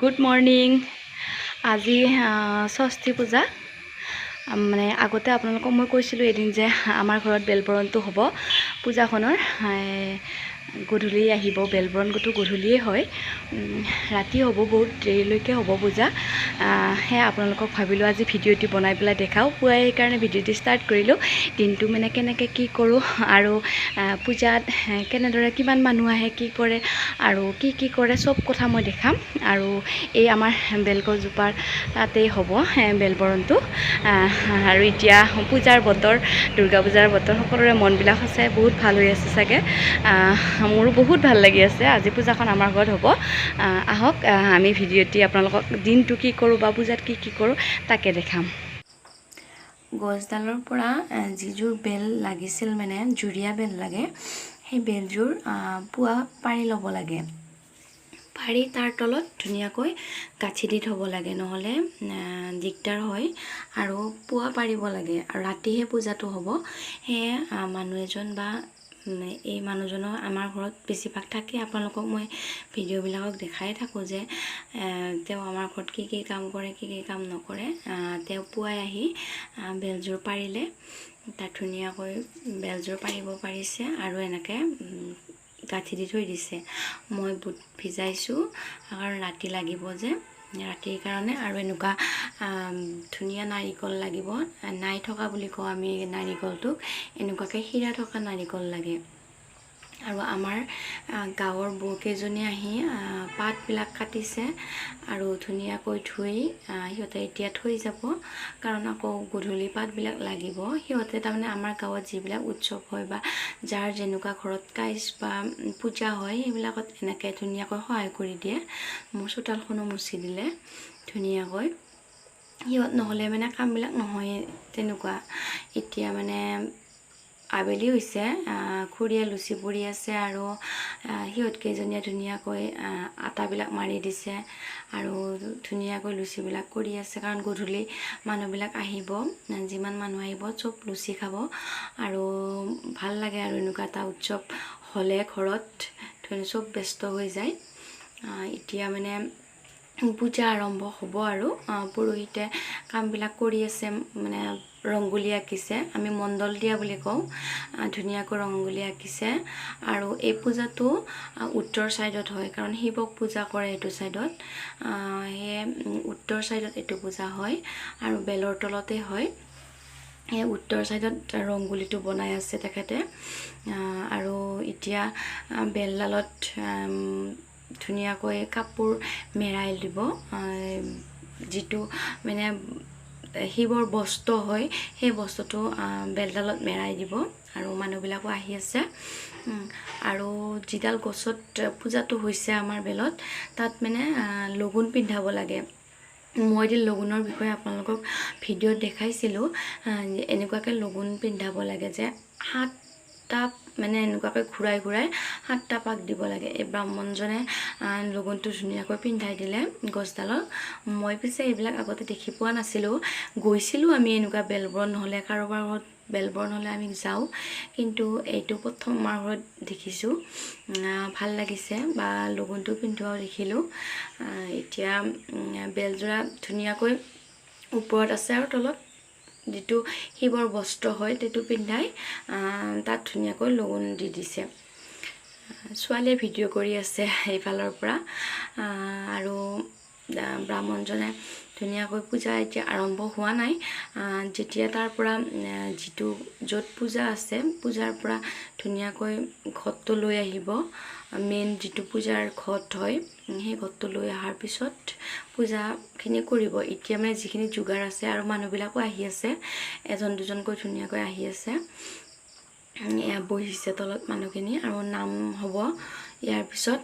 Good morning. আজি ষষ্ঠী পূজা। মানে আগতে আপোনালোকক মই কৈছিলোঁ এদিন যে আমাৰ ঘৰত বেলবৰণটো হ'ব পূজাখনৰ। গধূলি আহিব বেলবৰণটো, গধূলিয়ে হয়, ৰাতি হ'ব, বহুত দেৰিলৈকে হ'ব পূজা। সেয়া আপোনালোকক ভাবিলোঁ আজি ভিডিঅ'টি বনাই পেলাই দেখাওঁ। পুৱাই সেইকাৰণে ভিডিঅ'টি ষ্টাৰ্ট কৰিলোঁ। দিনটো মানে কেনেকৈ কি কৰোঁ আৰু পূজাত কেনেদৰে কিমান মানুহ আহে, কি কৰে আৰু কি কৰে চব কথা মই দেখাম। আৰু এই আমাৰ বেলগছজোপাৰ তাতেই হ'ব বেলবৰণটো। আৰু এতিয়া পূজাৰ বতৰ, দুৰ্গা পূজাৰ বতৰ, সকলোৰে মনবিলাক সঁচাই বহুত ভাল হৈ আছে চাগে। মোৰো বহুত ভাল লাগি আছে। আজি পূজাখন আমাৰ ঘৰত হ'ব। আহক আমি ভিডিঅ'টি আপোনালোকক দিনটো কি কৰোঁ বা পূজাত কি কৰোঁ তাকে দেখাম। গছডালৰ পৰা যিযোৰ বেল লাগিছিল, মানে জুৰীয়া বেল লাগে, সেই বেলযোৰ পুৱা পাৰি ল'ব লাগে। পাৰি তাৰ তলত ধুনীয়াকৈ গাঁঠি দি থ'ব লাগে, নহ'লে দিগদাৰ হয়। আৰু পুৱা পাৰিব লাগে, আৰু ৰাতিহে পূজাটো হ'ব। সেয়ে মানুহ এজন বা এই মানুহজনৰ আমাৰ ঘৰত বেছিভাগ থাকে। আপোনালোকক মই ভিডিঅ'বিলাকক দেখাই থাকোঁ যে তেওঁ আমাৰ ঘৰত কি কাম কৰে, কি কাম নকৰে। তেওঁ পুৱাই আহি বেলযোৰ পাৰিলে, তাত ধুনীয়াকৈ বেলযোৰ পাৰিব পাৰিছে আৰু এনেকৈ গাঁঠি দি থৈ দিছে। মই বুট ভিজাইছোঁ কাৰণ ৰাতি লাগিব যে, ৰাতিৰ কাৰণে। আৰু এনেকুৱা ধুনীয়া নাৰিকল লাগিব, নাই থকা বুলি কওঁ আমি নাৰিকলটোক, এনেকুৱাকৈ শিৰা থকা নাৰিকল লাগে। আৰু আমাৰ গাঁৱৰ বৌকেইজনী আহি পাতবিলাক কাটিছে আৰু ধুনীয়াকৈ ধুই সিহঁতে এতিয়া থৈ যাব, কাৰণ আকৌ গধূলি পাতবিলাক লাগিব। সিহঁতে তাৰমানে আমাৰ গাঁৱত যিবিলাক উৎসৱ হয় বা যাৰ যেনেকুৱা ঘৰত কাজ বা পূজা হয়, সেইবিলাকত এনেকৈ ধুনীয়াকৈ সহায় কৰি দিয়ে। মোৰ চোতালখনো মুচি দিলে ধুনীয়াকৈ। সিহঁত নহ'লে মানে কামবিলাক নহয় তেনেকুৱা। এতিয়া মানে আবেলি হৈছে, খুৰীয়ে লুচি পুৰি আছে আৰু সিহঁতকেইজনীয়ে ধুনীয়াকৈ আটাবিলাক মাৰি দিছে আৰু ধুনীয়াকৈ লুচিবিলাক কৰি আছে, কাৰণ গধূলি মানুহবিলাক আহিব, যিমান মানুহ আহিব চব লুচি খাব। আৰু ভাল লাগে আৰু এনেকুৱা এটা উৎসৱ হ'লে ঘৰত চব ব্যস্ত হৈ যায়। এতিয়া মানে পূজা আৰম্ভ হ'ব আৰু পুৰোহিতে কামবিলাক কৰি আছে, মানে ৰংগোলী আঁকিছে, আমি মণ্ডল দিয়া বুলি কওঁ। ধুনীয়াকৈ ৰংগোলী আঁকিছে। আৰু এই পূজাটো উত্তৰ ছাইডত হয়, কাৰণ শিৱক পূজা কৰে এইটো ছাইডত। সেয়ে উত্তৰ ছাইডত এইটো পূজা হয় আৰু বেলৰ তলতে হয়। সেই উত্তৰ ছাইডত ৰংগোলীটো বনাই আছে তেখেতে। আৰু এতিয়া বেলডালত ধুনীয়াকৈ কাপোৰ মেৰাই দিব, যিটো মানে শিৱৰ বস্ত্ৰ হয়, সেই বস্ত্ৰটো বেলডালত মেৰাই দিব। আৰু মানুহবিলাকো আহি আছে। আৰু যিডাল গছত পূজাটো হৈছে আমাৰ বেলত, তাত মানে লগুণ পিন্ধাব লাগে। মই এদিন লগুণৰ বিষয়ে আপোনালোকক ভিডিঅ'ত দেখাইছিলোঁ। এনেকুৱাকৈ লগুণ পিন্ধাব লাগে যে 7টা মানে এনেকুৱাকৈ ঘূৰাই 7টা পাক দিব লাগে। এই ব্ৰাহ্মণজনে লগুণটো ধুনীয়াকৈ পিন্ধাই দিলে গছডালত। মই পিছে এইবিলাক আগতে দেখি পোৱা নাছিলোঁ। গৈছিলোঁ আমি এনেকুৱা বেলবৰণ নহ'লে, কাৰোবাৰ ঘৰত বেলবৰণ হ'লে আমি যাওঁ, কিন্তু এইটো প্ৰথম আমাৰ ঘৰত দেখিছোঁ। ভাল লাগিছে, বা লগুণটো পিন্ধোৱাও দেখিলোঁ। এতিয়া বেলযোৰা ধুনীয়াকৈ ওপৰত আছে আৰু তলত যিটো শিৱৰ বস্ত্ৰ হয় সেইটো পিন্ধাই তাত ধুনীয়াকৈ লগুণ দি দিছে। ছোৱালীয়ে ভিডিঅ' কৰি আছে এইফালৰ পৰা। আৰু ব্ৰাহ্মণজনে ধুনীয়াকৈ পূজা এতিয়া আৰম্ভ হোৱা নাই। যেতিয়া তাৰ পৰা যিটো য'ত পূজা আছে, পূজাৰ পৰা ধুনীয়াকৈ ঘটটো লৈ আহিব, মেইন যিটো পূজাৰ ঘট হয়, সেই ঘটটো লৈ অহাৰ পিছত পূজাখিনি কৰিব। এতিয়া মানে যিখিনি যোগাৰ আছে, আৰু মানুহবিলাকো আহি আছে, এজন দুজনকৈ ধুনীয়াকৈ আহি আছে। বহিছে তলত মানুহখিনি, আৰু নাম হ'ব ইয়াৰ পিছত।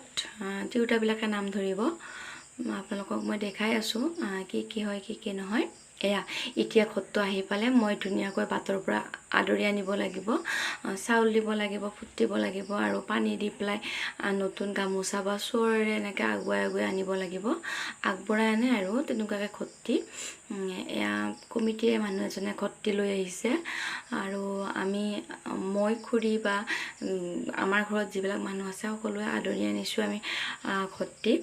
তিৰোতাবিলাকে নাম ধৰিব। আপোনালোকক মই দেখাই আছোঁ কি হয় কি নহয়। এয়া এতিয়া ঘটটো আহি পালে মই ধুনীয়াকৈ বাটৰ পৰা আদৰি আনিব লাগিব, চাউল দিব লাগিব, ফুট দিব লাগিব, আৰু পানী দি পেলাই নতুন গামোচা বা চোৰেৰে এনেকৈ আগুৱাই আনিব লাগিব। আগবঢ়াই আনে আৰু তেনেকুৱাকৈ ঘটি। এয়া কমিটিৰে মানুহ এজনে ঘটি লৈ আহিছে, আৰু মই খুৰী বা আমাৰ ঘৰত যিবিলাক মানুহ আছে সকলোৱে আদৰি আনিছোঁ আমি ঘটি।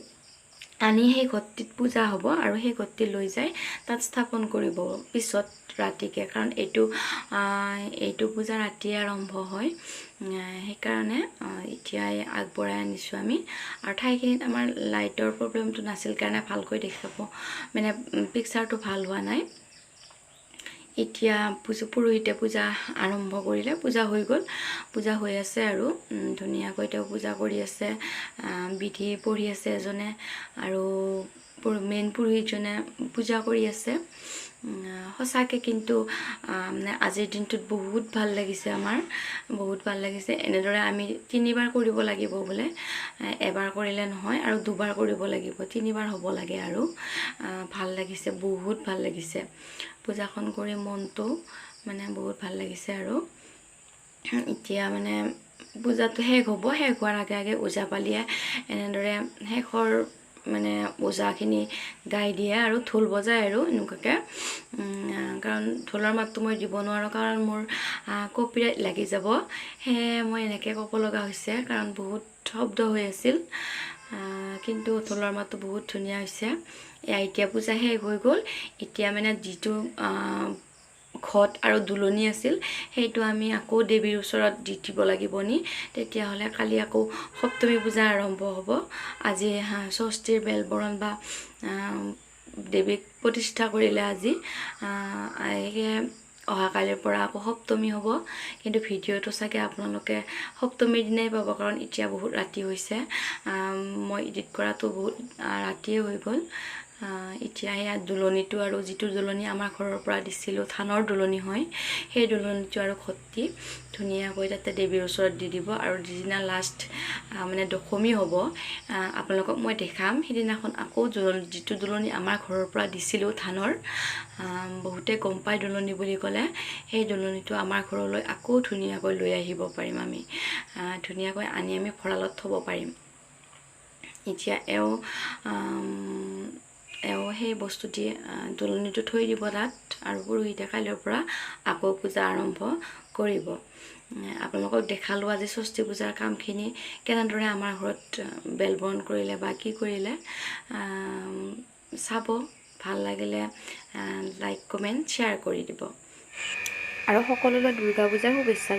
আনি সেই ঘৰটিত পূজা হ'ব আৰু সেই ঘৰটি লৈ যাই তাত স্থাপন কৰিব পিছত ৰাতিকে, কাৰণ এইটো পূজা ৰাতিয়ে আৰম্ভ হয়। সেইকাৰণে এতিয়াই আগবঢ়াই আনিছোঁ আমি। আৰু ঠাইখিনিত আমাৰ লাইটৰ প্ৰব্লেমটো নাছিল কাৰণে ভালকৈ দেখাব মানে পিকচাৰটো ভাল হোৱা নাই। এতিয়া পুৰোহিতে পূজা আৰম্ভ কৰিলে, পূজা হৈ গ'ল, পূজা হৈ আছে আৰু ধুনীয়াকৈ তেওঁ পূজা কৰি আছে, বিধি পঢ়ি আছে এজনে আৰু মেইন পুৰোহিতজনে পূজা কৰি আছে। সঁচাকৈ কিন্তু আজিৰ দিনটোত বহুত ভাল লাগিছে, আমাৰ বহুত ভাল লাগিছে। এনেদৰে আমি 3বাৰ কৰিব লাগিব বোলে, এবাৰ কৰিলে নহয় আৰু 2বাৰ কৰিব লাগিব, 3বাৰ হ'ব লাগে আৰু ভাল লাগিছে, বহুত ভাল লাগিছে। পূজাখন কৰি মনটো মানে বহুত ভাল লাগিছে। আৰু এতিয়া মানে পূজাটো শেষ হ'ব, শেষ হোৱাৰ আগে আগে ওজাপালিয়ে এনেদৰে শেষৰ মানে ওজাখিনি গাই দিয়ে আৰু ঢোল বজায় আৰু এনেকুৱাকৈ, কাৰণ ঢোলৰ মাতটো মই দিব নোৱাৰোঁ, কাৰণ মোৰ কপিৰাইট লাগি যাব, সেয়ে মই এনেকৈ ক'ব লগা হৈছে, কাৰণ বহুত শব্দ হৈ আছিল। কিন্তু ঢোলৰ মাতটো বহুত ধুনীয়া হৈছে। এতিয়া পূজা শেষ হৈ গ'ল। এতিয়া মানে যিটো ঘট আৰু দুলনি আছিল সেইটো আমি আকৌ দেৱীৰ ওচৰত দি দিব লাগিব নি, তেতিয়াহ'লে কালি আকৌ সপ্তমী পূজা আৰম্ভ হ'ব। আজি ষষ্ঠীৰ বেলবৰণ বা দেৱীক প্ৰতিষ্ঠা কৰিলে আজি, অহাকালিৰ পৰা আকৌ সপ্তমী হ'ব। কিন্তু ভিডিঅ'টো চাগে আপোনালোকে সপ্তমীৰ দিনাই পাব, কাৰণ এতিয়া বহুত ৰাতি হৈছে, মই এডিট কৰাটো বহুত ৰাতিয়ে হৈ গ'ল। এতিয়া সেয়া দুলনিটো, আৰু যিটো দুলনি আমাৰ ঘৰৰ পৰা দিছিলোঁ ধানৰ দুলনি হয়, সেই দুলনিটো আৰু ঘটি ধুনীয়াকৈ তাতে দেৱীৰ ওচৰত দি দিব। আৰু যিদিনা লাষ্ট মানে দশমী হ'ব, আপোনালোকক মই দেখাম, সেইদিনাখন আকৌ যিটো দুলনি আমাৰ ঘৰৰ পৰা দিছিলোঁ ধানৰ, বহুতে গম পায় দুলনি বুলি ক'লে, সেই দুলনিটো আমাৰ ঘৰলৈ আকৌ ধুনীয়াকৈ লৈ আহিব পাৰিম আমি, ধুনীয়াকৈ আনি আমি ভঁৰালত থ'ব পাৰিম। এতিয়া সেই বস্তুটি দুলনিটো থৈ দিব তাত, আৰু পুৰোহিতে কাইলৈৰ পৰা আকৌ পূজা আৰম্ভ কৰিব। আপোনালোকক দেখালোঁ আজি ষষ্ঠী পূজাৰ কামখিনি কেনেদৰে আমাৰ ঘৰত বেলবৰণ কৰিলে বা কি কৰিলে। চাব, ভাল লাগিলে লাইক কমেণ্ট শ্বেয়াৰ কৰি দিব, আৰু সকলোলৈ দুৰ্গা পূজাৰ শুভেচ্ছা।